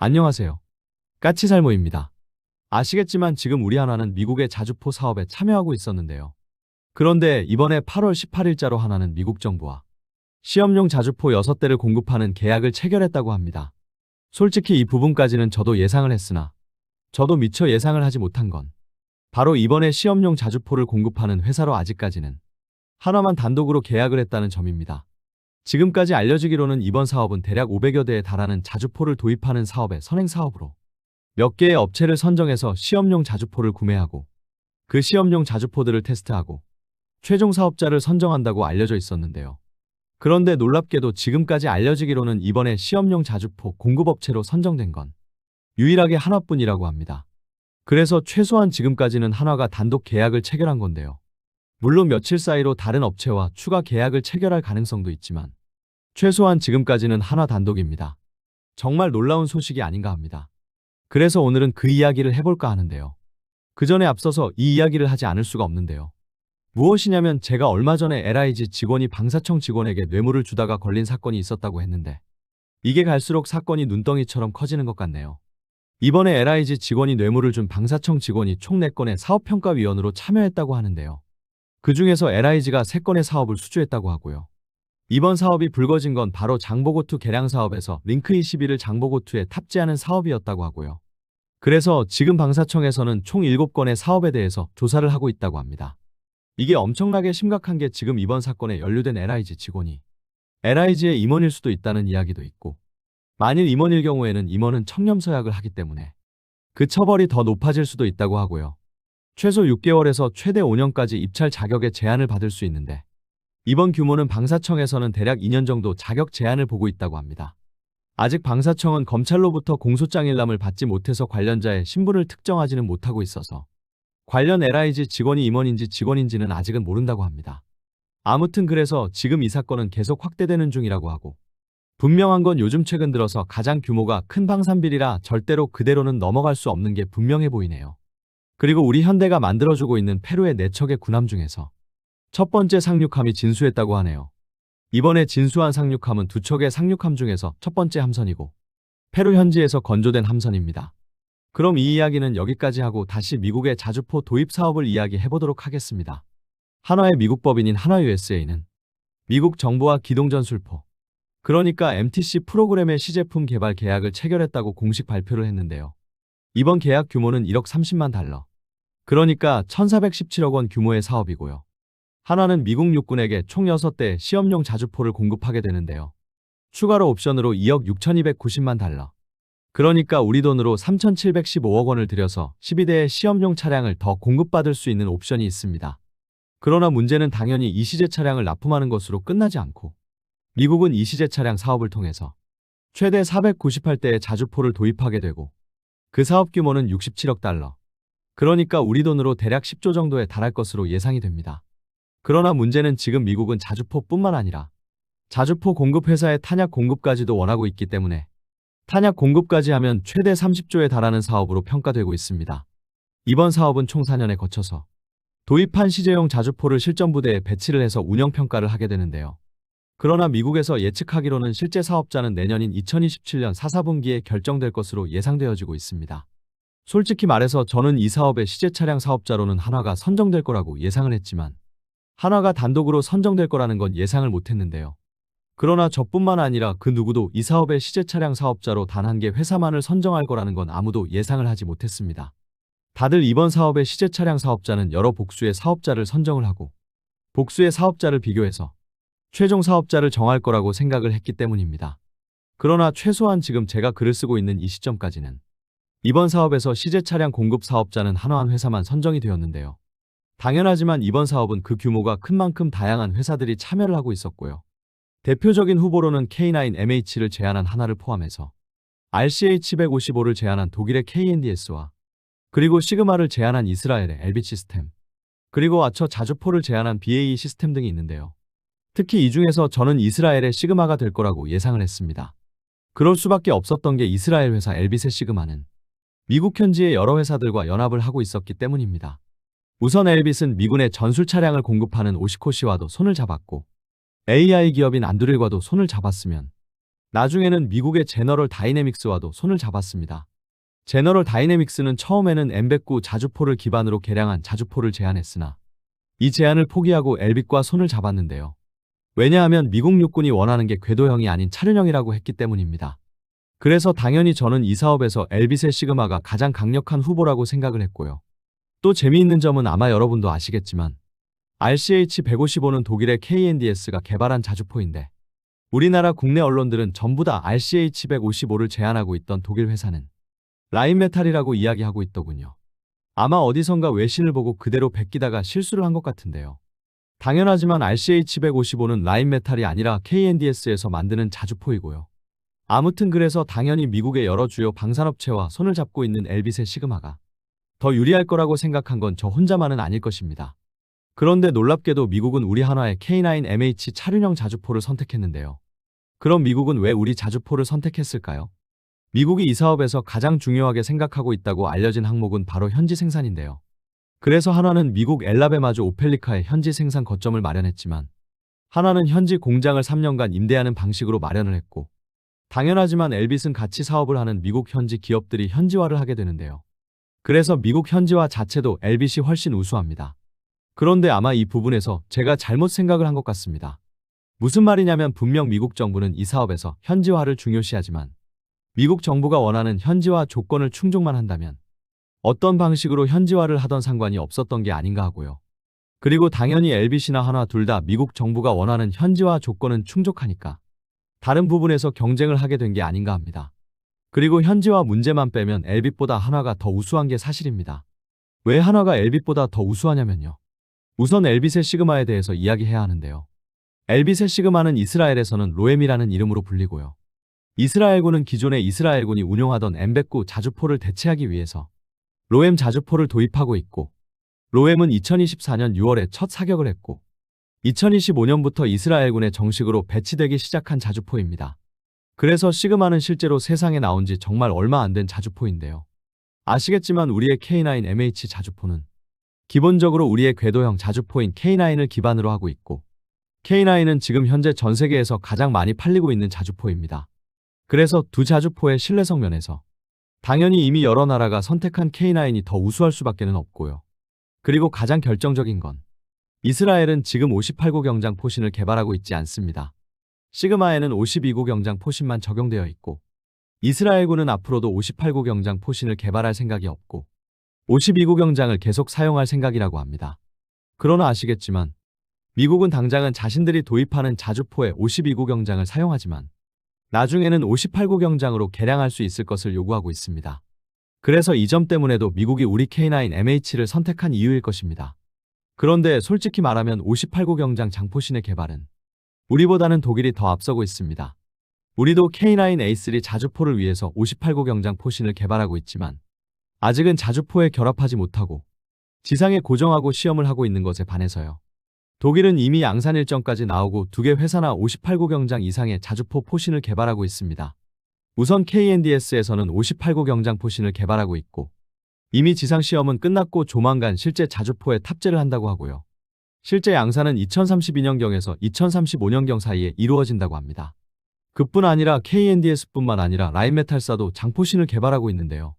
안녕하세요. 까치살모입니다. 아시겠지만 지금 우리 하나는 미국의 자주포 사업에 참여하고 있었는데요. 그런데 이번에 8월 18일자로 하나는 미국 정부와 시험용 자주포 6대를 공급하는 계약을 체결했다고 합니다. 솔직히 이 부분까지는 저도 예상을 했으나 저도 미처 예상을 하지 못한 건 바로 이번에 시험용 자주포를 공급하는 회사로 아직까지는 하나만 단독으로 계약을 했다는 점입니다. 지금까지 알려지기로는 이번 사업은 대략 500여 대에 달하는 자주포를 도입하는 사업의 선행사업으로 몇 개의 업체를 선정해서 시험용 자주포를 구매하고 그 시험용 자주포들을 테스트하고 최종 사업자를 선정한다고 알려져 있었는데요. 그런데 놀랍게도 지금까지 알려지기로는 이번에 시험용 자주포 공급업체로 선정된 건 유일하게 하나뿐이라고 합니다. 그래서 최소한 지금까지는 한화가 단독 계약을 체결한 건데요. 물론 며칠 사이로 다른 업체와 추가 계약을 체결할 가능성도 있지만 최소한 지금까지는 한화 단독입니다. 정말 놀라운 소식이 아닌가 합니다. 그래서 오늘은 그 이야기를 해볼까 하는데요. 그 전에 앞서서 이 이야기를 하지 않을 수가 없는데요. 무엇이냐면 제가 얼마 전에 LIG 직원이 방사청 직원에게 뇌물을 주다가 걸린 사건이 있었다고 했는데 이게 갈수록 사건이 눈덩이처럼 커지는 것 같네요. 이번에 LIG 직원이 뇌물을 준 방사청 직원이 총 4건의 사업평가위원으로 참여했다고 하는데요. 그 중에서 LIG가 3건의 사업을 수주했다고 하고요. 이번 사업이 불거진 건 바로 장보고2 개량 사업에서 링크21을 장보고2에 탑재하는 사업이었다고 하고요. 그래서 지금 방사청에서는 총 7건의 사업에 대해서 조사를 하고 있다고 합니다. 이게 엄청나게 심각한 게 지금 이번 사건에 연루된 LIG 직원이 LIG의 임원일 수도 있다는 이야기도 있고 만일 임원일 경우에는 임원은 청렴서약을 하기 때문에 그 처벌이 더 높아질 수도 있다고 하고요. 최소 6개월에서 최대 5년까지 입찰 자격의 제한을 받을 수 있는데 이번 규모는 방사청에서는 대략 2년 정도 자격 제한을 보고 있다고 합니다. 아직 방사청은 검찰로부터 공소장일람을 받지 못해서 관련자의 신분을 특정하지는 못하고 있어서 관련 LIG 직원이 임원인지 직원인지는 아직은 모른다고 합니다. 아무튼 그래서 지금 이 사건은 계속 확대되는 중이라고 하고 분명한 건 요즘 최근 들어서 가장 규모가 큰 방산비리라 절대로 그대로는 넘어갈 수 없는 게 분명해 보이네요. 그리고 우리 현대가 만들어주고 있는 페루의 4척의 군함 중에서 첫 번째 상륙함이 진수했다고 하네요. 이번에 진수한 상륙함은 2척의 상륙함 중에서 첫 번째 함선이고 페루 현지에서 건조된 함선입니다. 그럼 이 이야기는 여기까지 하고 다시 미국의 자주포 도입 사업을 이야기해보도록 하겠습니다. 한화의 미국 법인인 한화USA는 미국 정부와 기동전술포 그러니까 MTC 프로그램의 시제품 개발 계약을 체결했다고 공식 발표를 했는데요. 이번 계약 규모는 1억 30만 달러 그러니까 1417억 원 규모의 사업이고요. 한화는 미국 육군에게 총 6대 시험용 자주포를 공급하게 되는데요. 추가로 옵션으로 2억 6290만 달러 그러니까 우리 돈으로 3715억 원을 들여서 12대의 시험용 차량을 더 공급받을 수 있는 옵션이 있습니다. 그러나 문제는 당연히 이 시제 차량을 납품하는 것으로 끝나지 않고 미국은 이 시제 차량 사업을 통해서 최대 498대의 자주포를 도입하게 되고 그 사업 규모는 67억 달러 그러니까 우리 돈으로 대략 10조 정도에 달할 것으로 예상이 됩니다. 그러나 문제는 지금 미국은 자주포뿐만 아니라 자주포 공급 회사의 탄약 공급까지도 원하고 있기 때문에 탄약 공급까지 하면 최대 30조에 달하는 사업으로 평가되고 있습니다. 이번 사업은 총 4년에 거쳐서 도입한 시제용 자주포를 실전부대에 배치를 해서 운영평가를 하게 되는데요. 그러나 미국에서 예측하기로는 실제 사업자는 내년인 2027년 4, 4분기에 결정될 것으로 예상되어지고 있습니다. 솔직히 말해서 저는 이 사업의 시제 차량 사업자로는 한화가 선정될 거라고 예상을 했지만 한화가 단독으로 선정될 거라는 건 예상을 못했는데요. 그러나 저뿐만 아니라 그 누구도 이 사업의 시제 차량 사업자로 단 한 개 회사만을 선정할 거라는 건 아무도 예상을 하지 못했습니다. 다들 이번 사업의 시제 차량 사업자는 여러 복수의 사업자를 선정을 하고 복수의 사업자를 비교해서 최종 사업자를 정할 거라고 생각을 했기 때문입니다. 그러나 최소한 지금 제가 글을 쓰고 있는 이 시점까지는 이번 사업에서 시제 차량 공급 사업자는 한화한 회사만 선정이 되었는데요. 당연하지만 이번 사업은 그 규모가 큰 만큼 다양한 회사들이 참여를 하고 있었고요. 대표적인 후보로는 K9MH를 제안한 한화를 포함해서 RCH155를 제안한 독일의 KNDS와 그리고 시그마를 제안한 이스라엘의 LB 시스템 그리고 아처 자주포를 제안한 BAE 시스템 등이 있는데요. 특히 이 중에서 저는 이스라엘의 시그마가 될 거라고 예상을 했습니다. 그럴 수밖에 없었던 게 이스라엘 회사 엘빗의 시그마는 미국 현지의 여러 회사들과 연합을 하고 있었기 때문입니다. 우선 엘빗은 미군의 전술 차량을 공급하는 오시코시와도 손을 잡았고 AI 기업인 안드릴과도 손을 잡았으면 나중에는 미국의 제너럴 다이내믹스와도 손을 잡았습니다. 제너럴 다이내믹스는 처음에는 M109 자주포를 기반으로 개량한 자주포를 제안했으나 이 제안을 포기하고 엘빗과 손을 잡았는데요. 왜냐하면 미국 육군이 원하는 게 궤도형이 아닌 차륜형이라고 했기 때문입니다. 그래서 당연히 저는 이 사업에서 엘빗의 시그마가 가장 강력한 후보라고 생각을 했고요. 또 재미있는 점은 아마 여러분도 아시겠지만 RCH-155는 독일의 KNDS가 개발한 자주포인데 우리나라 국내 언론들은 전부 다 RCH-155를 제안하고 있던 독일 회사는 라인메탈이라고 이야기하고 있더군요. 아마 어디선가 외신을 보고 그대로 베끼다가 실수를 한 것 같은데요. 당연하지만 RCH-155는 라인메탈이 아니라 KNDS에서 만드는 자주포이고요. 아무튼 그래서 당연히 미국의 여러 주요 방산업체와 손을 잡고 있는 엘빗의 시그마가 더 유리할 거라고 생각한 건 저 혼자만은 아닐 것입니다. 그런데 놀랍게도 미국은 우리 한화의 K9MH 차륜형 자주포를 선택했는데요. 그럼 미국은 왜 우리 자주포를 선택했을까요? 미국이 이 사업에서 가장 중요하게 생각하고 있다고 알려진 항목은 바로 현지 생산인데요. 그래서 한화는 미국 엘라베마주 오펠리카에 현지 생산 거점을 마련했지만 한화는 현지 공장을 3년간 임대하는 방식으로 마련을 했고 당연하지만 엘빗은 같이 사업을 하는 미국 현지 기업들이 현지화를 하게 되는데요. 그래서 미국 현지화 자체도 엘빗이 훨씬 우수합니다. 그런데 아마 이 부분에서 제가 잘못 생각을 한 것 같습니다. 무슨 말이냐면 분명 미국 정부는 이 사업에서 현지화를 중요시하지만 미국 정부가 원하는 현지화 조건을 충족만 한다면 어떤 방식으로 현지화를 하던 상관이 없었던 게 아닌가 하고요. 그리고 당연히 엘빗이나 한화 둘 다 미국 정부가 원하는 현지화 조건은 충족하니까 다른 부분에서 경쟁을 하게 된 게 아닌가 합니다. 그리고 현지화 문제만 빼면 엘빗보다 한화가 더 우수한 게 사실입니다. 왜 한화가 엘빗보다 더 우수하냐면요. 우선 엘빗의 시그마에 대해서 이야기해야 하는데요. 엘빗의 시그마는 이스라엘에서는 로엠이라는 이름으로 불리고요. 이스라엘군은 기존의 이스라엘군이 운용하던 M109 자주포를 대체하기 위해서 로엠 자주포를 도입하고 있고 로엠은 2024년 6월에 첫 사격을 했고 2025년부터 이스라엘군에 정식으로 배치되기 시작한 자주포입니다. 그래서 시그마는 실제로 세상에 나온 지 정말 얼마 안 된 자주포인데요. 아시겠지만 우리의 K9MH 자주포는 기본적으로 우리의 궤도형 자주포인 K9을 기반으로 하고 있고 K9은 지금 현재 전 세계에서 가장 많이 팔리고 있는 자주포입니다. 그래서 두 자주포의 신뢰성 면에서 당연히 이미 여러 나라가 선택한 K9이 더 우수할 수밖에는 없고요. 그리고 가장 결정적인 건 이스라엘은 지금 58구 경장 포신을 개발하고 있지 않습니다. 시그마에는 52구 경장 포신만 적용되어 있고 이스라엘군은 앞으로도 58구 경장 포신을 개발할 생각이 없고 52구 경장을 계속 사용할 생각이라고 합니다. 그러나 아시겠지만 미국은 당장은 자신들이 도입하는 자주포에 52구 경장을 사용하지만 나중에는 58구 경장으로 개량할 수 있을 것을 요구하고 있습니다. 그래서 이 점 때문에도 미국이 우리 K9MH를 선택한 이유일 것입니다. 그런데 솔직히 말하면 58구 경장 장포신의 개발은 우리보다는 독일이 더 앞서고 있습니다. 우리도 K9A3 자주포를 위해서 58구 경장 포신을 개발하고 있지만 아직은 자주포에 결합하지 못하고 지상에 고정하고 시험을 하고 있는 것에 반해서요. 독일은 이미 양산 일정까지 나오고 두 개 회사나 58구 경장 이상의 자주포 포신을 개발하고 있습니다. 우선 KNDS에서는 58구 경장 포신을 개발하고 있고 이미 지상 시험은 끝났고 조만간 실제 자주포에 탑재를 한다고 하고요. 실제 양산은 2032년경에서 2035년경 사이에 이루어진다고 합니다. 그뿐 아니라 KNDS뿐만 아니라 라인메탈사도 장포신을 개발하고 있는데요.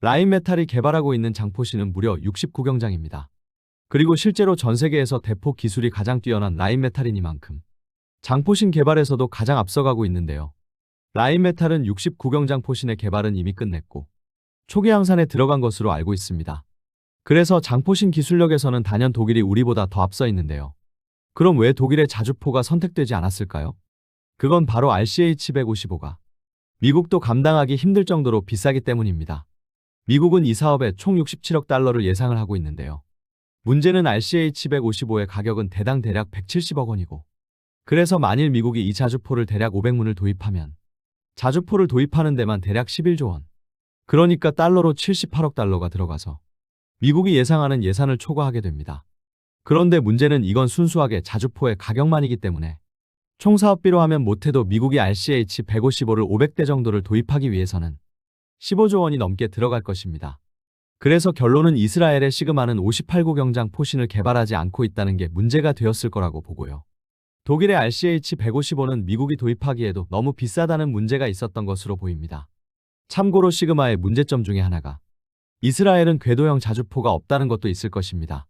라인메탈이 개발하고 있는 장포신은 무려 69경장입니다. 그리고 실제로 전 세계에서 대포 기술이 가장 뛰어난 라인메탈이니만큼 장포신 개발에서도 가장 앞서가고 있는데요. 라인메탈은 69경장 포신의 개발은 이미 끝냈고 초기 양산에 들어간 것으로 알고 있습니다. 그래서 장포신 기술력에서는 단연 독일이 우리보다 더 앞서 있는데요. 그럼 왜 독일의 자주포가 선택되지 않았을까요? 그건 바로 RCH-155가 미국도 감당하기 힘들 정도로 비싸기 때문입니다. 미국은 이 사업에 총 67억 달러를 예상을 하고 있는데요. 문제는 RCH-155의 가격은 대당 대략 170억 원이고 그래서 만일 미국이 이 자주포를 대략 500문을 도입하면 자주포를 도입하는 데만 대략 11조 원. 그러니까 달러로 78억 달러가 들어가서 미국이 예상하는 예산을 초과하게 됩니다. 그런데 문제는 이건 순수하게 자주포의 가격만이기 때문에 총 사업비로 하면 못해도 미국이 RCH-155를 500대 정도를 도입하기 위해서는 15조 원이 넘게 들어갈 것입니다. 그래서 결론은 이스라엘의 시그마는 58구 경장 포신을 개발하지 않고 있다는 게 문제가 되었을 거라고 보고요. 독일의 RCH-155는 미국이 도입하기에도 너무 비싸다는 문제가 있었던 것으로 보입니다. 참고로 시그마의 문제점 중에 하나가 이스라엘은 궤도형 자주포가 없다는 것도 있을 것입니다.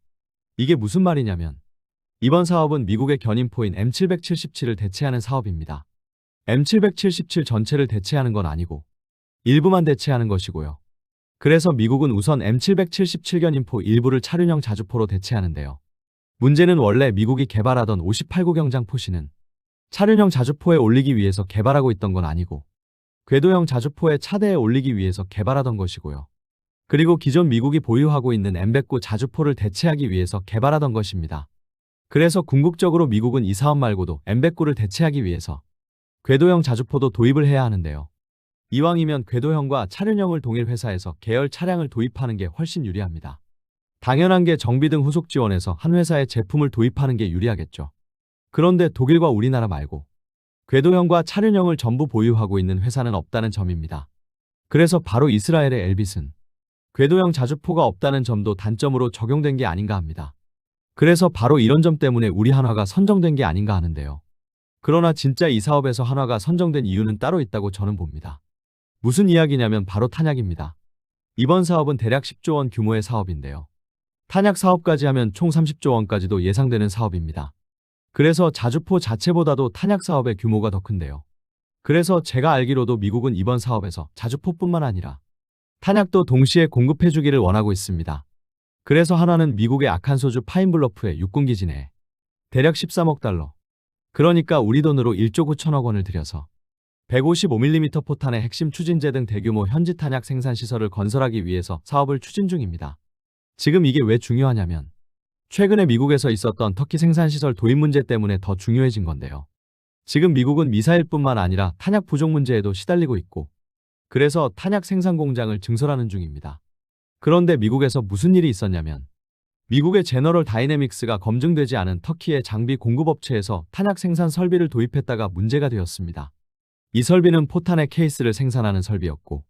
이게 무슨 말이냐면 이번 사업은 미국의 견인포인 M777을 대체하는 사업입니다. M777 전체를 대체하는 건 아니고 일부만 대체하는 것이고요. 그래서 미국은 우선 M777 견인포 일부를 차륜형 자주포로 대체하는데요. 문제는 원래 미국이 개발하던 58구 경장 포신은 차륜형 자주포에 올리기 위해서 개발하고 있던 건 아니고 궤도형 자주포의 차대에 올리기 위해서 개발하던 것이고요. 그리고 기존 미국이 보유하고 있는 M109 자주포를 대체하기 위해서 개발하던 것입니다. 그래서 궁극적으로 미국은 이 사업 말고도 M109를 대체하기 위해서 궤도형 자주포도 도입을 해야 하는데요. 이왕이면 궤도형과 차륜형을 동일 회사에서 계열 차량을 도입하는 게 훨씬 유리합니다. 당연한 게 정비 등 후속 지원에서 한 회사의 제품을 도입하는 게 유리하겠죠. 그런데 독일과 우리나라 말고 궤도형과 차륜형을 전부 보유하고 있는 회사는 없다는 점입니다. 그래서 바로 이스라엘의 엘빗은 궤도형 자주포가 없다는 점도 단점으로 적용된 게 아닌가 합니다. 그래서 바로 이런 점 때문에 우리 한화가 선정된 게 아닌가 하는데요. 그러나 진짜 이 사업에서 한화가 선정된 이유는 따로 있다고 저는 봅니다. 무슨 이야기냐면 바로 탄약입니다. 이번 사업은 대략 10조 원 규모의 사업인데요. 탄약 사업까지 하면 총 30조 원까지도 예상되는 사업입니다. 그래서 자주포 자체보다도 탄약 사업의 규모가 더 큰데요. 그래서 제가 알기로도 미국은 이번 사업에서 자주포뿐만 아니라 탄약도 동시에 공급해주기를 원하고 있습니다. 그래서 한화는 미국의 아칸소주 파인블러프의 육군기지 내에 대략 13억 달러, 그러니까 우리 돈으로 1조 9천억 원을 들여서 155mm 포탄의 핵심 추진제 등 대규모 현지 탄약 생산 시설을 건설하기 위해서 사업을 추진 중입니다. 지금 이게 왜 중요하냐면 최근에 미국에서 있었던 터키 생산시설 도입 문제 때문에 더 중요해진 건데요. 지금 미국은 미사일뿐만 아니라 탄약 부족 문제에도 시달리고 있고 그래서 탄약 생산 공장을 증설하는 중입니다. 그런데 미국에서 무슨 일이 있었냐면 미국의 제너럴 다이내믹스가 검증되지 않은 터키의 장비 공급업체에서 탄약 생산 설비를 도입했다가 문제가 되었습니다. 이 설비는 포탄의 케이스를 생산하는 설비였고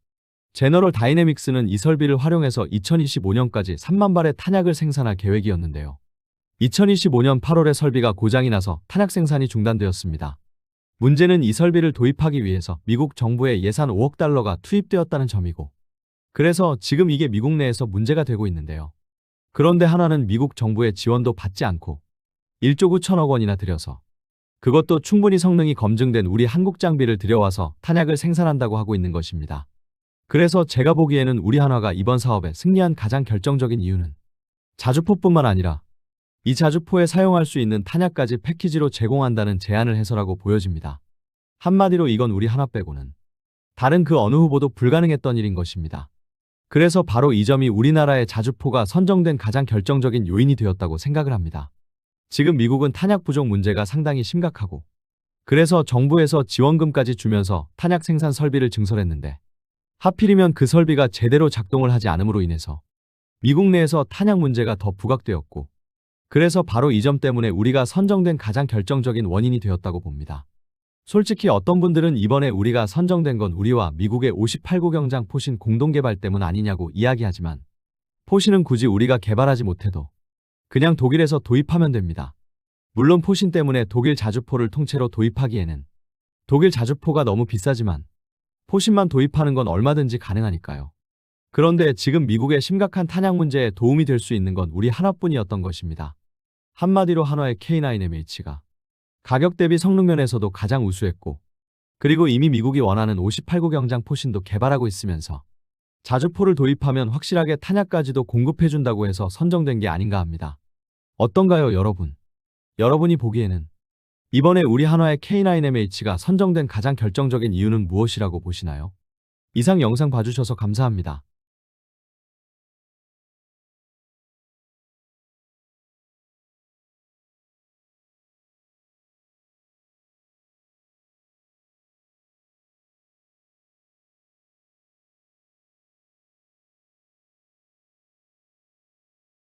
제너럴 다이내믹스는 이 설비를 활용해서 2025년까지 3만 발의 탄약을 생산할 계획이었는데요. 2025년 8월에 설비가 고장이 나서 탄약 생산이 중단되었습니다. 문제는 이 설비를 도입하기 위해서 미국 정부의 예산 5억 달러가 투입되었다는 점이고 그래서 지금 이게 미국 내에서 문제가 되고 있는데요. 그런데 한화는 미국 정부의 지원도 받지 않고 1조 9천억 원이나 들여서 그것도 충분히 성능이 검증된 우리 한국 장비를 들여와서 탄약을 생산한다고 하고 있는 것입니다. 그래서 제가 보기에는 우리 한화가 이번 사업에 승리한 가장 결정적인 이유는 자주포뿐만 아니라 이 자주포에 사용할 수 있는 탄약까지 패키지로 제공한다는 제안을 해서라고 보여집니다. 한마디로 이건 우리 한화 빼고는 다른 그 어느 후보도 불가능했던 일인 것입니다. 그래서 바로 이 점이 우리나라의 자주포가 선정된 가장 결정적인 요인이 되었다고 생각을 합니다. 지금 미국은 탄약 부족 문제가 상당히 심각하고 그래서 정부에서 지원금까지 주면서 탄약 생산 설비를 증설했는데 하필이면 그 설비가 제대로 작동을 하지 않음으로 인해서 미국 내에서 탄약 문제가 더 부각되었고 그래서 바로 이 점 때문에 우리가 선정된 가장 결정적인 원인이 되었다고 봅니다. 솔직히 어떤 분들은 이번에 우리가 선정된 건 우리와 미국의 58구 경장 포신 공동개발 때문 아니냐고 이야기하지만 포신은 굳이 우리가 개발하지 못해도 그냥 독일에서 도입하면 됩니다. 물론 포신 때문에 독일 자주포를 통째로 도입하기에는 독일 자주포가 너무 비싸지만 포신만 도입하는 건 얼마든지 가능하니까요. 그런데 지금 미국의 심각한 탄약 문제에 도움이 될 수 있는 건 우리 하나뿐이었던 것입니다. 한마디로 한화의 K9MH가 가격 대비 성능 면에서도 가장 우수했고 그리고 이미 미국이 원하는 58구 경장 포신도 개발하고 있으면서 자주포를 도입하면 확실하게 탄약까지도 공급해준다고 해서 선정된 게 아닌가 합니다. 어떤가요, 여러분? 여러분이 보기에는 이번에 우리 한화의 K9MH가 선정된 가장 결정적인 이유는 무엇이라고 보시나요? 이상 영상 봐주셔서 감사합니다.